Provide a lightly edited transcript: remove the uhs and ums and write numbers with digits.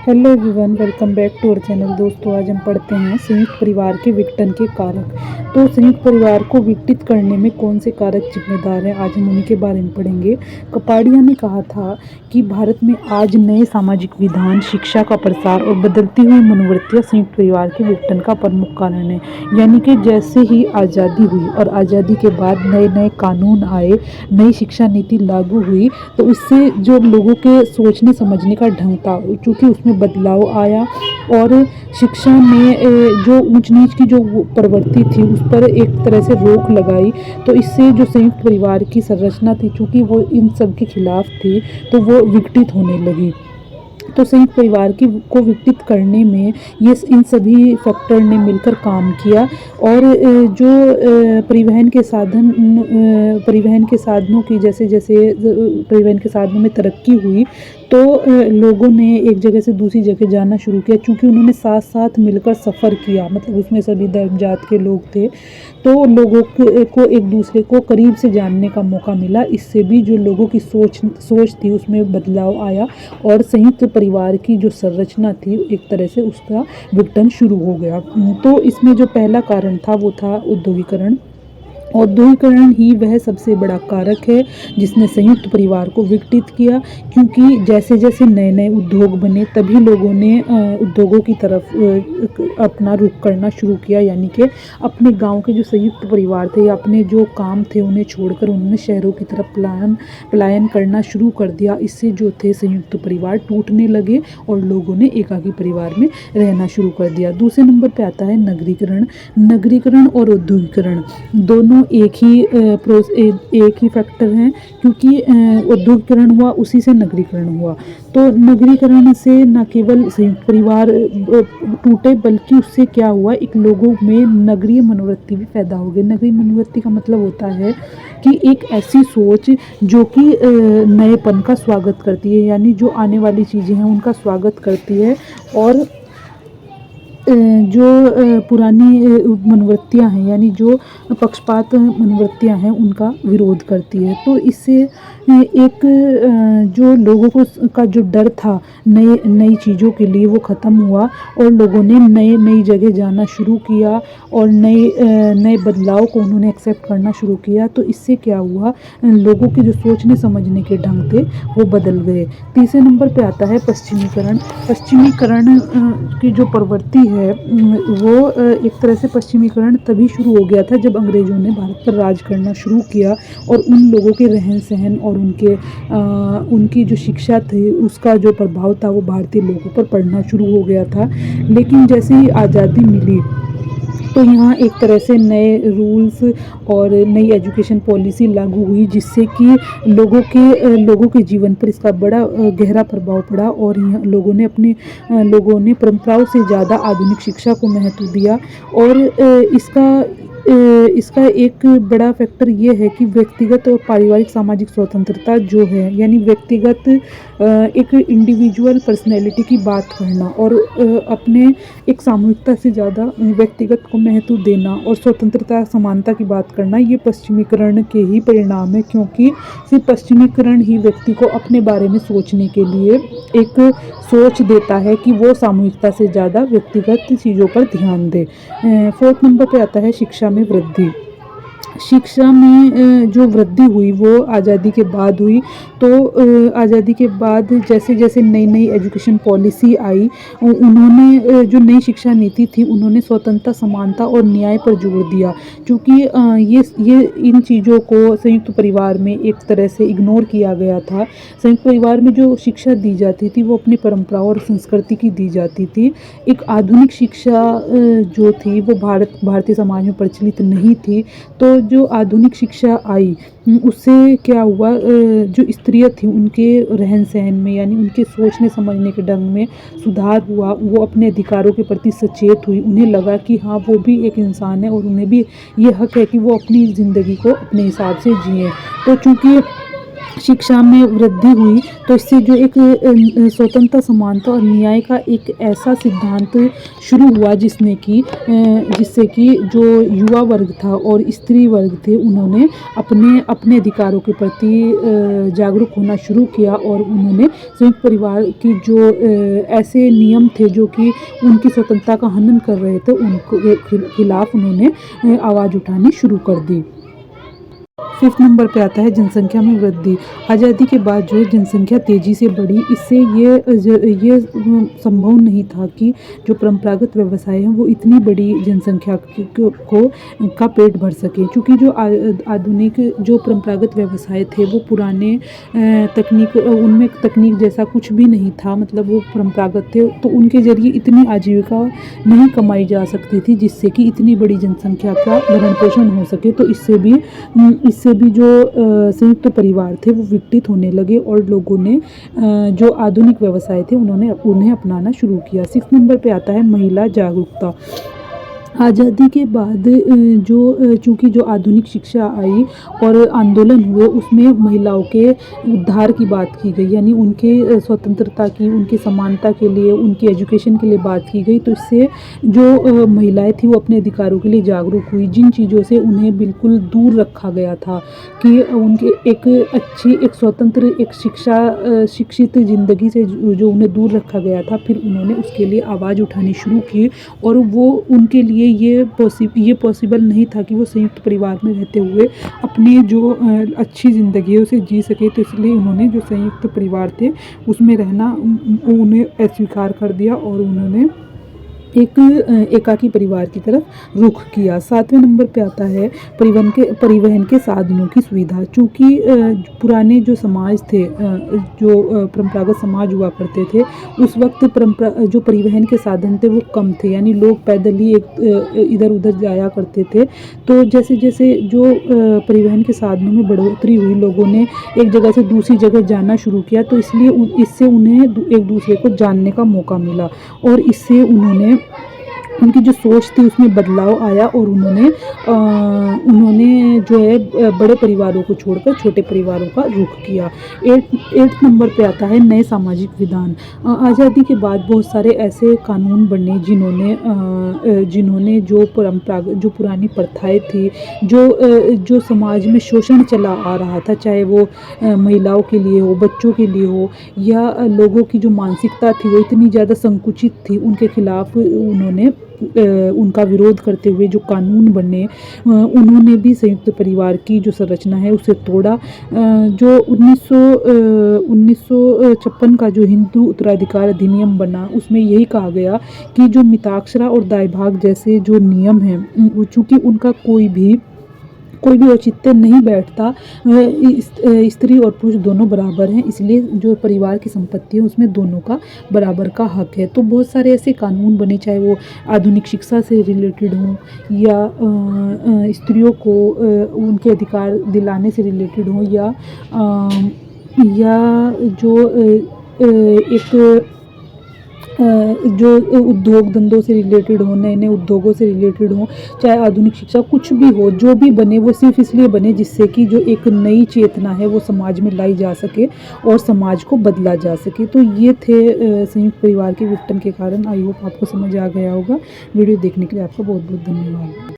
Hello everyone, welcome back to our channel. दोस्तों, आज हम पढ़ते हैं संयुक्त परिवार के विघटन के कारक। तो संयुक्त परिवार को विघटित करने में कौन से कारक जिम्मेदार हैं, आज हम उन्हीं के बारे में पढ़ेंगे। कपाड़िया ने कहा था कि भारत में आज नए सामाजिक विधान, शिक्षा का प्रसार और बदलती हुई मनोवृत्तियां संयुक्त परिवार के विघटन का प्रमुख कारण है। यानी कि जैसे ही आज़ादी हुई और आज़ादी के बाद नए नए कानून आए, नई शिक्षा नीति लागू हुई, तो उससे जो लोगों के सोचने समझने का ढंग था, चूँकि उसमें बदलाव आया और शिक्षा में जो ऊंच नीच की जो प्रवृत्ति थी उस पर एक तरह से रोक लगाई। तो इससे जो संयुक्त परिवार की संरचना थी, चूँकि वो इन सब के खिलाफ थी, तो वो विघटित होने लगी। तो संयुक्त परिवार को विकसित करने में ये इन सभी फैक्टर ने मिलकर काम किया। और जो परिवहन के साधनों की जैसे जैसे परिवहन के साधनों में तरक्की हुई, तो लोगों ने एक जगह से दूसरी जगह जाना शुरू किया, क्योंकि उन्होंने साथ साथ मिलकर सफ़र किया। मतलब उसमें सभी धर्म जात के लोग थे, तो लोगों को एक दूसरे को करीब से जानने का मौका मिला। इससे भी जो लोगों की सोच थी उसमें बदलाव आया और संयुक्त परिवार की जो संरचना थी एक तरह से उसका विघटन शुरू हो गया। तो इसमें जो पहला कारण था वो था औद्योगिकरण। औद्योगिकरण ही वह सबसे बड़ा कारक है जिसने संयुक्त परिवार को विघटित किया, क्योंकि जैसे जैसे नए नए उद्योग बने तभी लोगों ने उद्योगों की तरफ अपना रुख करना शुरू किया। यानी कि अपने गांव के जो संयुक्त परिवार थे या अपने जो काम थे उन्हें छोड़कर उन्होंने शहरों की तरफ पलायन करना शुरू कर दिया। इससे जो थे संयुक्त परिवार टूटने लगे और लोगों ने एकाकी परिवार में रहना शुरू कर दिया। दूसरे नंबर पर आता है नगरीकरण। नगरीकरण और औद्योगिकरण दोनों एक ही फैक्टर हैं, क्योंकि औद्योगिकरण हुआ उसी से नगरीकरण हुआ। तो नगरीकरण से न केवल संयुक्त परिवार टूटे, बल्कि उससे क्या हुआ, एक लोगों में नगरीय मनोवृत्ति भी पैदा हो गई। नगरीय मनोवृत्ति का मतलब होता है कि एक ऐसी सोच जो कि नएपन का स्वागत करती है, यानी जो आने वाली चीज़ें हैं उनका स्वागत करती है, और जो पुरानी मनोवृत्तियाँ हैं यानी जो पक्षपात मनोवृत्तियाँ हैं उनका विरोध करती है। तो इससे एक जो लोगों का जो डर था नई चीज़ों के लिए वो ख़त्म हुआ और लोगों ने नई जगह जाना शुरू किया और नए बदलाव को उन्होंने एक्सेप्ट करना शुरू किया। तो इससे क्या हुआ, लोगों के जो सोचने समझने के ढंग थे वो बदल गए। तीसरे नंबर पे आता है पश्चिमीकरण। पश्चिमीकरण की जो प्रवृत्ति है वो एक तरह से पश्चिमीकरण तभी शुरू हो गया था जब अंग्रेज़ों ने भारत पर राज करना शुरू किया और उन लोगों के रहन सहन और उनकी जो शिक्षा थी उसका जो प्रभाव था वो भारतीय लोगों पर पड़ना शुरू हो गया था। लेकिन जैसे ही आज़ादी मिली तो यहाँ एक तरह से नए रूल्स और नई एजुकेशन पॉलिसी लागू हुई, जिससे कि लोगों के जीवन पर इसका बड़ा गहरा प्रभाव पड़ा। और यहाँ लोगों ने परंपराओं से ज़्यादा आधुनिक शिक्षा को महत्व दिया। और इसका एक बड़ा फैक्टर ये है कि व्यक्तिगत और पारिवारिक सामाजिक स्वतंत्रता जो है, यानी व्यक्तिगत एक इंडिविजुअल पर्सनैलिटी की बात करना और अपने एक सामूहिकता से ज़्यादा व्यक्तिगत को महत्व देना और स्वतंत्रता समानता की बात करना, ये पश्चिमीकरण के ही परिणाम है। क्योंकि सिर्फ पश्चिमीकरण ही व्यक्ति को अपने बारे में सोचने के लिए एक सोच देता है कि वो सामूहिकता से ज़्यादा व्यक्तिगत चीज़ों पर ध्यान दे। फोर्थ नंबर पे आता है शिक्षा में वृद्धि। शिक्षा में जो वृद्धि हुई वो आज़ादी के बाद हुई। तो आज़ादी के बाद जैसे जैसे नई एजुकेशन पॉलिसी आई, उन्होंने जो नई शिक्षा नीति थी उन्होंने स्वतंत्रता, समानता और न्याय पर जोर दिया। क्योंकि ये इन चीज़ों को संयुक्त परिवार में एक तरह से इग्नोर किया गया था। संयुक्त परिवार में जो शिक्षा दी जाती थी वो अपनी परंपराओं और संस्कृति की दी जाती थी। एक आधुनिक शिक्षा जो थी वो भारतीय समाज में प्रचलित नहीं थी। तो जो आधुनिक शिक्षा आई उससे क्या हुआ, जो स्त्रियाँ थी उनके रहन सहन में यानी उनके सोचने समझने के ढंग में सुधार हुआ। वो अपने अधिकारों के प्रति सचेत हुई, उन्हें लगा कि हाँ वो भी एक इंसान है और उन्हें भी ये हक है कि वो अपनी ज़िंदगी को अपने हिसाब से जिए। तो चूँकि शिक्षा में वृद्धि हुई, तो इससे जो एक स्वतंत्रता, समानता और न्याय का एक ऐसा सिद्धांत शुरू हुआ जिससे कि जो युवा वर्ग था और स्त्री वर्ग थे, उन्होंने अपने अपने अधिकारों के प्रति जागरूक होना शुरू किया और उन्होंने संयुक्त परिवार की जो ऐसे नियम थे जो कि उनकी स्वतंत्रता का हनन कर रहे थे, उनको खिलाफ उन्होंने आवाज़ उठानी शुरू कर दी। 5th नंबर पे आता है जनसंख्या में वृद्धि। आज़ादी के बाद जो है जनसंख्या तेज़ी से बढ़ी, इससे ये संभव नहीं था कि जो परंपरागत व्यवसाय हैं वो इतनी बड़ी जनसंख्या का पेट भर सके, क्योंकि जो आधुनिक जो परंपरागत व्यवसाय थे वो पुराने उनमें तकनीक जैसा कुछ भी नहीं था, मतलब वो परंपरागत थे, तो उनके ज़रिए इतनी आजीविका नहीं कमाई जा सकती थी जिससे कि इतनी बड़ी जनसंख्या का भरण पोषण हो सके। तो इससे भी जो संयुक्त परिवार थे वो विकसित होने लगे और लोगों ने जो आधुनिक व्यवसाय थे उन्हें अपनाना शुरू किया। 6 नंबर पे आता है महिला जागरूकता। आज़ादी के बाद चूँकि जो आधुनिक शिक्षा आई और आंदोलन हुए, उसमें महिलाओं के उद्धार की बात की गई, यानी उनके स्वतंत्रता की, उनकी समानता के लिए, उनकी एजुकेशन के लिए बात की गई। तो इससे जो महिलाएं थी वो अपने अधिकारों के लिए जागरूक हुई, जिन चीज़ों से उन्हें बिल्कुल दूर रखा गया था कि उनके एक अच्छी, एक स्वतंत्र, एक शिक्षित ज़िंदगी से जो उन्हें दूर रखा गया था, फिर उन्होंने उसके लिए आवाज़ उठानी शुरू की और वो उनके लिए ये पॉसिबल नहीं था कि वो संयुक्त परिवार में रहते हुए अपनी जो अच्छी ज़िंदगी है उसे जी सके। तो इसलिए उन्होंने जो संयुक्त परिवार थे उसमें रहना उन्हें अस्वीकार कर दिया और उन्होंने एक एकाकी परिवार की तरफ रुख किया। 7वें नंबर पे आता है परिवहन के साधनों की सुविधा। चूँकि पुराने जो समाज थे, जो परंपरागत समाज हुआ करते थे, उस वक्त जो परिवहन के साधन थे वो कम थे, यानी लोग पैदल ही इधर उधर जाया करते थे। तो जैसे जैसे जो परिवहन के साधनों में बढ़ोतरी हुई, लोगों ने एक जगह से दूसरी जगह जाना शुरू किया, तो इससे उन्हें एक दूसरे को जानने का मौका मिला और इससे उनकी जो सोच थी उसमें बदलाव आया और उन्होंने जो है बड़े परिवारों को छोड़कर छोटे परिवारों का रुख किया। 8 नंबर पे आता है नए सामाजिक विधान। आज़ादी के बाद बहुत सारे ऐसे कानून बने जिन्होंने जो पुरानी प्रथाएं थी, जो समाज में शोषण चला आ रहा था, चाहे वो महिलाओं के लिए हो, बच्चों के लिए हो, या लोगों की जो मानसिकता थी वो इतनी ज़्यादा संकुचित थी, उनके खिलाफ उन्होंने उनका विरोध करते हुए जो कानून बने, उन्होंने भी संयुक्त परिवार की जो संरचना है उसे तोड़ा। जो 1956 का जो हिंदू उत्तराधिकार अधिनियम बना, उसमें यही कहा गया कि जो मिताक्षरा और दायभाग जैसे जो नियम हैं, चूँकि उनका कोई भी औचित्य नहीं बैठता, स्त्री और पुरुष दोनों बराबर हैं, इसलिए जो परिवार की संपत्ति है उसमें दोनों का बराबर का हक है। तो बहुत सारे ऐसे कानून बने, चाहे वो आधुनिक शिक्षा से रिलेटेड हों या स्त्रियों को उनके अधिकार दिलाने से रिलेटेड हों, या जो एक जो उद्योग धंधों से रिलेटेड हो, नए नए उद्योगों से रिलेटेड हो, चाहे आधुनिक शिक्षा, कुछ भी हो, जो भी बने वो सिर्फ इसलिए बने जिससे कि जो एक नई चेतना है वो समाज में लाई जा सके और समाज को बदला जा सके। तो ये थे संयुक्त परिवार के विघटन के कारण। आई होप आपको समझ आ गया होगा। वीडियो देखने के लिए आपका बहुत बहुत धन्यवाद।